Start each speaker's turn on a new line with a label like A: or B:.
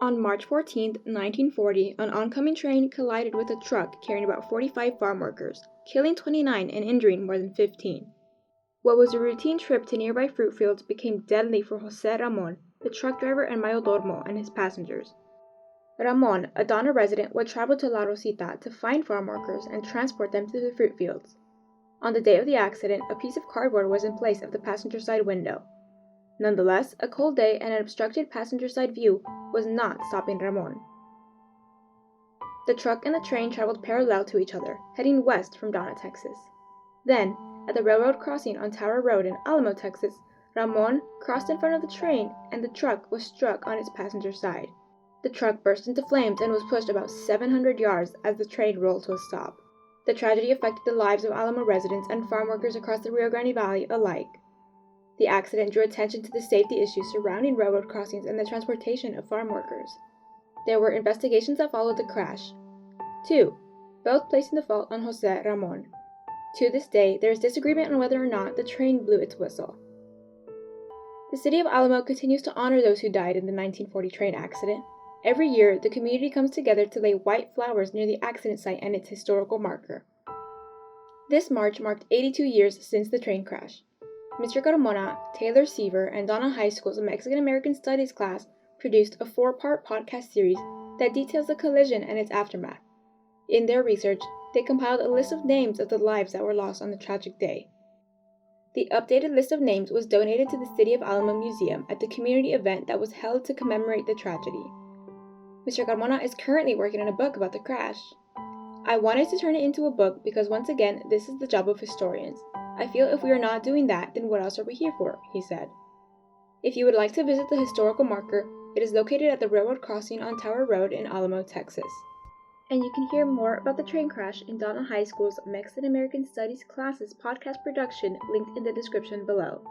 A: On March 14, 1940, an oncoming train collided with a truck carrying about 45 farm workers, killing 29 and injuring more than 15. What was a routine trip to nearby fruit fields became deadly for José Ramón, the truck driver, and Mayordomo and his passengers. Ramón, a Donna resident, would travel to La Rosita to find farm workers and transport them to the fruit fields. On the day of the accident, a piece of cardboard was in place of the passenger side window. Nonetheless, a cold day and an obstructed passenger side view was not stopping Ramón. The truck and the train traveled parallel to each other, heading west from Donna, Texas. Then, at the railroad crossing on Tower Road in Alamo, Texas, Ramón crossed in front of the train and the truck was struck on its passenger side. The truck burst into flames and was pushed about 700 yards as the train rolled to a stop. The tragedy affected the lives of Alamo residents and farm workers across the Rio Grande Valley alike. The accident drew attention to the safety issues surrounding railroad crossings and the transportation of farm workers. There were investigations that followed the crash. 2. Both placing the fault on José Ramón. To this day, there is disagreement on whether or not the train blew its whistle. The City of Alamo continues to honor those who died in the 1940 train accident. Every year, the community comes together to lay white flowers near the accident site and its historical marker. This March marked 82 years since the train crash. Mr. Carmona, Taylor Seaver, and Donna High School's Mexican-American Studies class produced a 4-part podcast series that details the collision and its aftermath. In their research, they compiled a list of names of the lives that were lost on the tragic day. The updated list of names was donated to the City of Alamo Museum at the community event that was held to commemorate the tragedy. Mr. Carmona is currently working on a book about the crash. I wanted to turn it into a book because once again, this is the job of historians. I feel if we are not doing that, then what else are we here for, he said. If you would like to visit the historical marker, it is located at the railroad crossing on Tower Road in Alamo, Texas. And you can hear more about the train crash in Donna High School's Mexican-American Studies classes podcast production linked in the description below.